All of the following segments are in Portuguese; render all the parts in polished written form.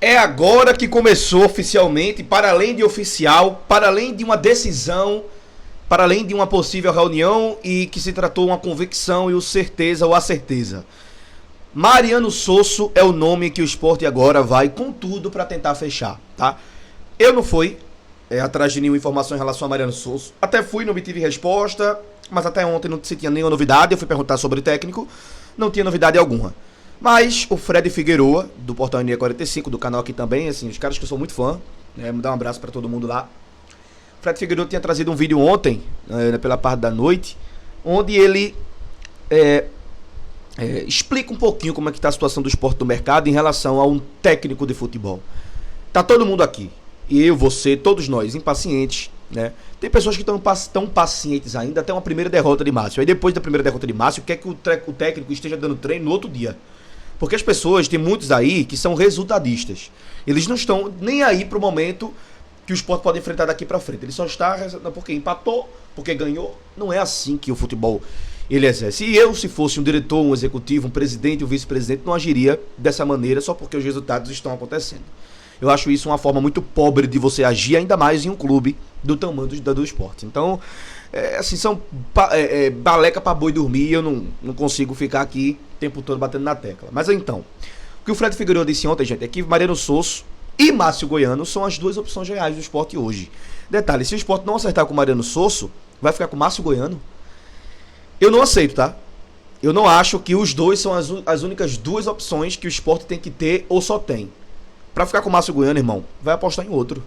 É agora que começou oficialmente, para além de oficial, para além de uma decisão, para além de uma possível reunião e que se tratou uma convicção e o certeza ou a certeza. Mariano Sosso é o nome que o Sport agora vai com tudo para tentar fechar, tá? Eu não fui atrás de nenhuma informação em relação a Mariano Sosso. Até fui, não obtive resposta, mas até ontem não se tinha nenhuma novidade. Eu fui perguntar sobre o técnico, não tinha novidade alguma. Mas o Fred Figueroa, do Portal NE45, do canal aqui também, assim, os caras que eu sou muito fã, né, me dá um abraço para todo mundo lá. O Fred Figueroa tinha trazido um vídeo ontem, pela parte da noite, onde ele explica um pouquinho como é que está a situação do esporte no mercado em relação a um técnico de futebol. Tá todo mundo aqui, e eu, você, todos nós, impacientes, né? Tem pessoas que estão tão pacientes ainda até uma primeira derrota de Márcio. Aí depois da primeira derrota de Márcio, quer que o técnico esteja dando treino no outro dia. Porque as pessoas, tem muitos aí que são resultadistas. Eles não estão nem aí pro momento que o Sport pode enfrentar daqui pra frente. Ele só está porque empatou, porque ganhou. Não é assim que o futebol ele exerce. E eu, se fosse um diretor, um executivo, um presidente, um vice-presidente, não agiria dessa maneira só porque os resultados estão acontecendo. Eu acho isso uma forma muito pobre de você agir, ainda mais em um clube do tamanho do Sport. Então, assim, são baleca pra boi dormir e eu não consigo ficar aqui o tempo todo batendo na tecla. Mas então, o que o Fred Figueiredo disse ontem, gente, é que Mariano Sosso e Márcio Goiano são as duas opções reais do Sport hoje. Detalhe, se o Sport não acertar com o Mariano Sosso, vai ficar com o Márcio Goiano? Eu não aceito, tá? Eu não acho que os dois são as únicas duas opções que o Sport tem que ter ou só tem. Pra ficar com o Márcio Goiano, irmão, vai apostar em outro.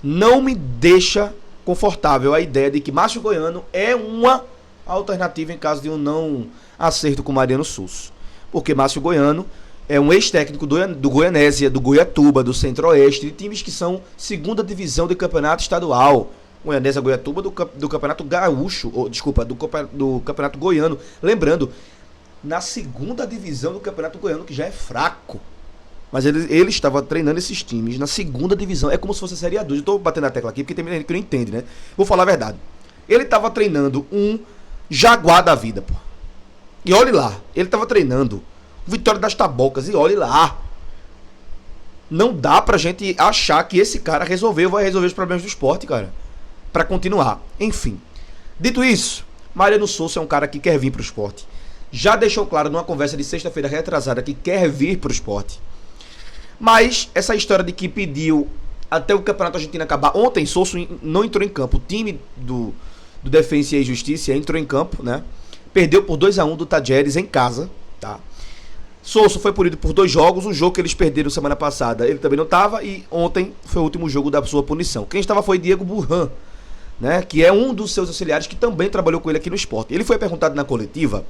Não me deixa confortável a ideia de que Márcio Goiano é uma alternativa em caso de um não acerto com Mariano Sosso. Porque Márcio Goiano é um ex-técnico do Goianésia, do Goiatuba, do Centro-Oeste, de times que são segunda divisão de campeonato estadual. Goianésia, Goiatuba, do campeonato gaúcho, do campeonato goiano. Lembrando, na segunda divisão do campeonato goiano, que já é fraco. Mas ele estava treinando esses times na segunda divisão. É como se fosse a Série A2. Eu estou batendo na tecla aqui porque tem gente que não entende, né? Vou falar a verdade. Ele estava treinando um Jaguar da vida, pô. E olhe lá. Ele estava treinando o Vitória das Tabocas. E olhe lá. Não dá pra gente achar que esse cara vai resolver os problemas do esporte, cara. Pra continuar. Enfim. Dito isso, Mariano Sosso é um cara que quer vir pro esporte. Já deixou claro numa conversa de sexta-feira retrasada que quer vir pro esporte. Mas essa história de que pediu até o Campeonato Argentino acabar. Ontem Sosso não entrou em campo. O time do Defensa e Justiça entrou em campo, né? Perdeu por 2-1 do Tajeres em casa, tá? Sosso foi punido por 2 jogos. Um jogo que eles perderam semana passada, ele também não estava. E ontem foi o último jogo da sua punição. Quem estava foi Diego Burhan, né? Que é um dos seus auxiliares que também trabalhou com ele aqui no esporte. Ele foi perguntado na coletiva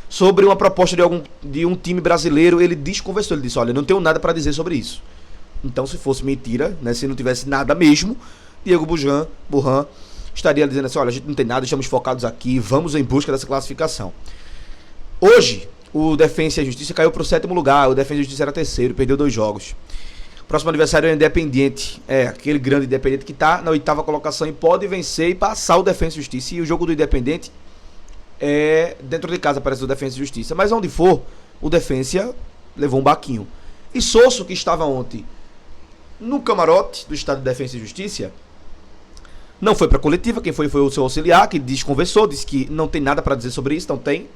sobre uma proposta de um time brasileiro. Ele desconversou, ele disse, olha, não tenho nada para dizer sobre isso. Então, se fosse mentira, né, se não tivesse nada mesmo, Diego Burhan estaria dizendo assim, olha, a gente não tem nada, estamos focados aqui, vamos em busca dessa classificação. Hoje, o Defensa e Justiça caiu para o 7º lugar, o Defensa e Justiça era 3º, perdeu 2 jogos. O próximo adversário é o Independiente, aquele grande Independiente que está na 8ª colocação e pode vencer e passar o Defensa e Justiça. E o jogo do Independiente dentro de casa, parece, do Defensa e Justiça. Mas onde for, o Defensa levou um baquinho. E Sosso, que estava ontem no camarote do Estado de Defensa e Justiça, não foi para a coletiva. Quem foi o seu auxiliar, que desconversou, disse que não tem nada para dizer sobre isso, não tem.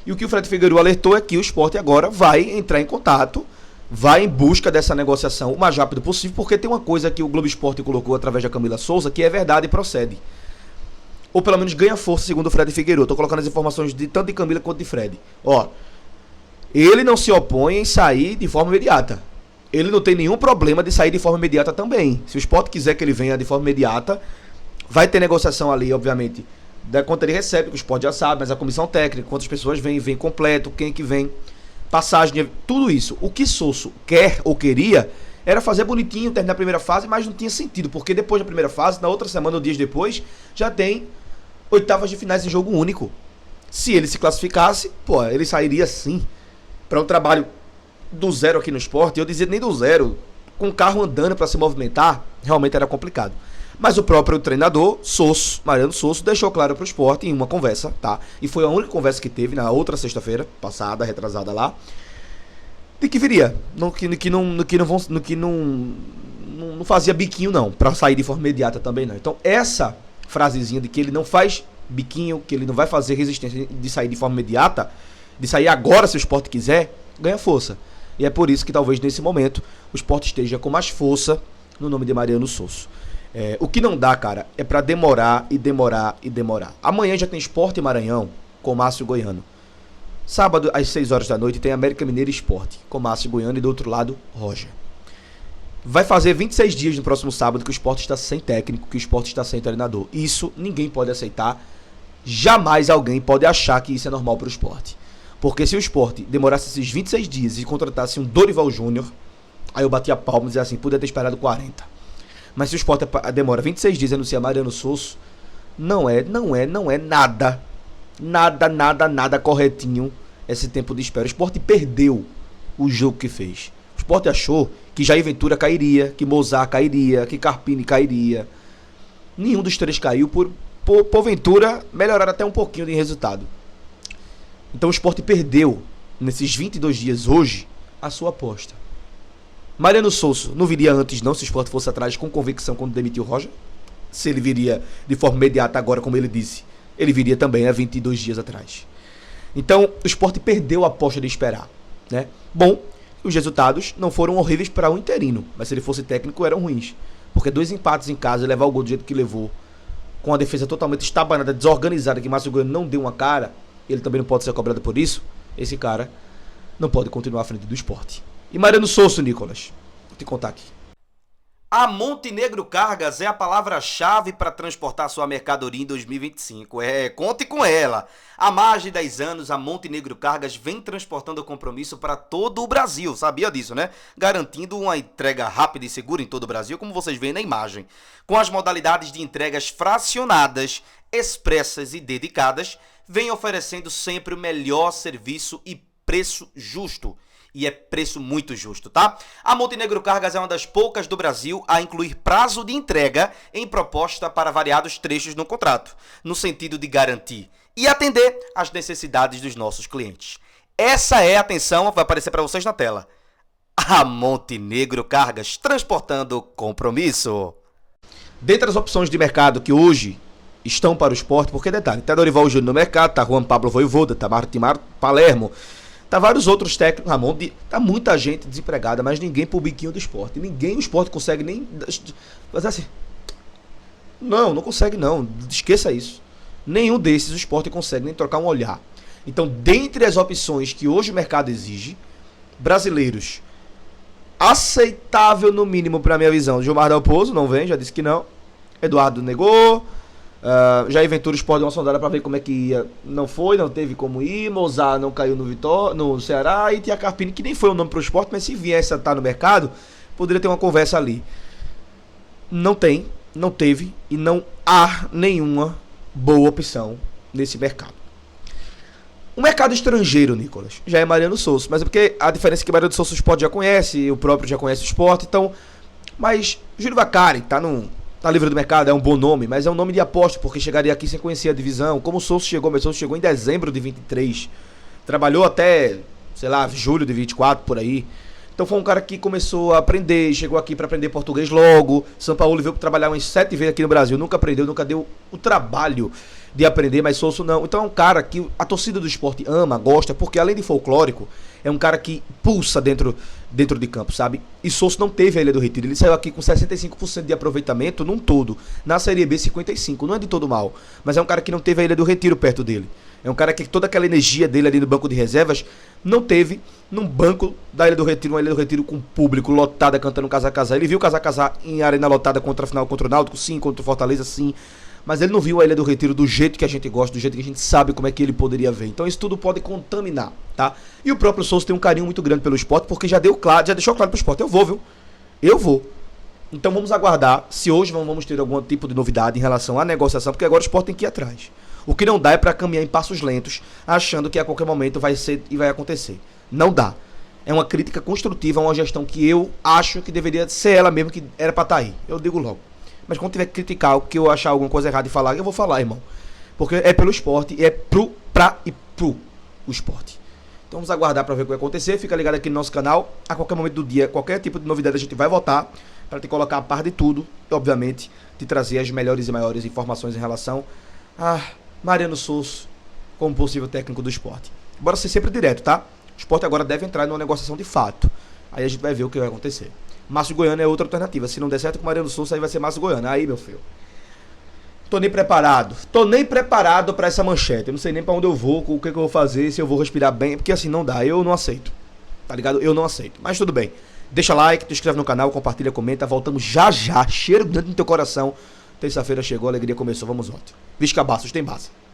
E o que o Fred Figueiredo alertou é que o Sport agora vai entrar em contato, vai em busca dessa negociação o mais rápido possível, porque tem uma coisa que o Globo Esporte colocou através da Camila Souza, que é verdade e procede. Ou pelo menos ganha força, segundo o Fred Figueiredo. Estou colocando as informações tanto de Camila quanto de Fred. Ó, ele não se opõe em sair de forma imediata. Ele não tem nenhum problema de sair de forma imediata também. Se o Sport quiser que ele venha de forma imediata, vai ter negociação ali, obviamente, da quanto ele recebe, que o Sport já sabe, mas a comissão técnica, quantas pessoas vem completo, quem que vem, passagem, tudo isso. O que Sosso quer ou queria era fazer bonitinho, terminar a primeira fase, mas não tinha sentido, porque depois da primeira fase, na outra semana ou dias depois, já tem 8ª de finais em jogo único. Se ele se classificasse, pô, ele sairia sim para um trabalho do zero aqui no Sport. Eu dizia nem do zero, com o carro andando para se movimentar, realmente era complicado. Mas o próprio treinador, Mariano Sosso, deixou claro para o Sport em uma conversa, tá? E foi a única conversa que teve na outra sexta-feira, passada, retrasada lá, de que viria. No que não fazia biquinho, não, para sair de forma imediata também não. Então, essa frasezinha de que ele não faz biquinho, que ele não vai fazer resistência de sair de forma imediata, de sair agora se o Sport quiser, ganha força. E é por isso que talvez nesse momento o Sport esteja com mais força no nome de Mariano Sosso. O que não dá, cara, é pra demorar e demorar e demorar. Amanhã já tem Sport e Maranhão com Márcio Goiano. Sábado, às 6 horas da noite, tem América Mineiro e Sport com Márcio Goiano e do outro lado, Roger. Vai fazer 26 dias no próximo sábado que o Sport está sem técnico, que o Sport está sem treinador. Isso ninguém pode aceitar. Jamais alguém pode achar que isso é normal pro Sport. Porque se o Sport demorasse esses 26 dias e contratasse um Dorival Júnior, aí eu batia palmas e dizia assim, podia ter esperado 40. Mas se o Sport demora 26 dias e anuncia Mariano Sosso, não é nada corretinho esse tempo de espera. O Sport perdeu o jogo que fez. O Sport achou que Jair Ventura cairia, que Mozart cairia, que Carpini cairia. Nenhum dos três caiu, por Ventura melhorar até um pouquinho de resultado. Então o Sport perdeu, nesses 22 dias hoje, a sua aposta. Mariano Sosso não viria antes não, se o Sport fosse atrás com convicção quando demitiu o Roger? Se ele viria de forma imediata agora, como ele disse, ele viria também há 22 dias atrás. Então o Sport perdeu a aposta de esperar, né? Bom, os resultados não foram horríveis para o interino, mas se ele fosse técnico eram ruins. Porque 2 empates em casa e levar o gol do jeito que levou, com a defesa totalmente estabanada, desorganizada, que Márcio Goiano não deu uma cara, ele também não pode ser cobrado por isso, esse cara não pode continuar à frente do Sport. E Mariano Sosso, Nicolas, vou te contar aqui. A Montenegro Cargas é a palavra-chave para transportar sua mercadoria em 2025. Conte com ela. Há mais de 10 anos, a Montenegro Cargas vem transportando o compromisso para todo o Brasil. Sabia disso, né? Garantindo uma entrega rápida e segura em todo o Brasil, como vocês veem na imagem. Com as modalidades de entregas fracionadas, expressas e dedicadas, vem oferecendo sempre o melhor serviço e preço justo. E é preço muito justo, tá? A Montenegro Cargas é uma das poucas do Brasil a incluir prazo de entrega em proposta para variados trechos no contrato, no sentido de garantir e atender às necessidades dos nossos clientes. Essa é a atenção, vai aparecer para vocês na tela. A Montenegro Cargas, transportando compromisso. Dentre as opções de mercado que hoje estão para o Sport, porque detalhe, tá Dorival Júnior no mercado, tá Juan Pablo Voivoda, tá Martimar Palermo, tá vários outros técnicos, Ramon, tá muita gente desempregada, mas ninguém pro biquinho do Sport. Ninguém, o Sport consegue nem fazer assim. Não consegue não, esqueça isso. Nenhum desses o Sport consegue nem trocar um olhar. Então, dentre as opções que hoje o mercado exige, brasileiros, aceitável no mínimo pra minha visão, Gilmar Dalpozo, não vem, já disse que não. Eduardo negou. Jair Ventura Sport deu uma sondada pra ver como é que ia. Não foi, não teve como ir. Mozart não caiu no Ceará. E tinha Carpini, que nem foi o nome pro Sport, mas se viesse a estar no mercado, poderia ter uma conversa ali. Não tem, não teve e não há nenhuma boa opção nesse mercado. O mercado estrangeiro, Nicolas, já é Mariano Sosso, mas é porque a diferença é que Mariano Sosso o Sport já conhece, o próprio já conhece o Sport, então. Mas Júlio Vacari tá livre do mercado, é um bom nome, mas é um nome de aposta, porque chegaria aqui sem conhecer a divisão. Como o Sosso chegou, mas o Sosso chegou em dezembro de 23, trabalhou até, sei lá, julho de 24, por aí. Então foi um cara que começou a aprender, chegou aqui para aprender português logo. São Paulo veio para trabalhar umas 7 vezes aqui no Brasil, nunca aprendeu, nunca deu o trabalho de aprender, mas Sosso não. Então é um cara que a torcida do Sport ama, gosta, porque além de folclórico, é um cara que pulsa dentro de campo, sabe? E Sosso não teve a Ilha do Retiro, ele saiu aqui com 65% de aproveitamento num todo, na Série B 55%, não é de todo mal, mas é um cara que não teve a Ilha do Retiro perto dele. É um cara que toda aquela energia dele ali no banco de reservas não teve num banco da Ilha do Retiro, uma Ilha do Retiro com público lotada cantando Casa Casa. Ele viu Casa Casa em arena lotada contra a final contra o Náutico, sim, contra o Fortaleza, sim. Mas ele não viu a Ilha do Retiro do jeito que a gente gosta, do jeito que a gente sabe como é que ele poderia ver. Então isso tudo pode contaminar, tá? E o próprio Souza tem um carinho muito grande pelo Sport, porque já deixou claro pro Sport, eu vou, viu? Eu vou. Então vamos aguardar se hoje vamos ter algum tipo de novidade em relação à negociação, porque agora o Sport tem que ir atrás. O que não dá é para caminhar em passos lentos, achando que a qualquer momento vai ser e vai acontecer. Não dá. É uma crítica construtiva a uma gestão que eu acho que deveria ser ela mesmo que era para estar aí. Eu digo logo. Mas quando tiver que criticar, que eu achar alguma coisa errada e falar, eu vou falar, irmão. Porque é pelo esporte e é pro o esporte. Então vamos aguardar para ver o que vai acontecer. Fica ligado aqui no nosso canal. A qualquer momento do dia, qualquer tipo de novidade a gente vai voltar para te colocar a par de tudo. E obviamente te trazer as melhores e maiores informações em relação a Mariano Souza como possível técnico do esporte. Bora ser sempre direto, tá? O esporte agora deve entrar numa negociação de fato. Aí a gente vai ver o que vai acontecer. Márcio Goiano é outra alternativa. Se não der certo com o Mariano Souza, aí vai ser Márcio Goiano. Aí, meu filho. Tô nem preparado pra essa manchete. Eu não sei nem pra onde eu vou, o que eu vou fazer, se eu vou respirar bem. Porque assim, não dá. Eu não aceito. Tá ligado? Eu não aceito. Mas tudo bem. Deixa like, te inscreve no canal, compartilha, comenta. Voltamos já já. Cheiro dentro do teu coração. Terça-feira chegou, a alegria começou. Vamos ontem. Vixe Cabaços, tem base.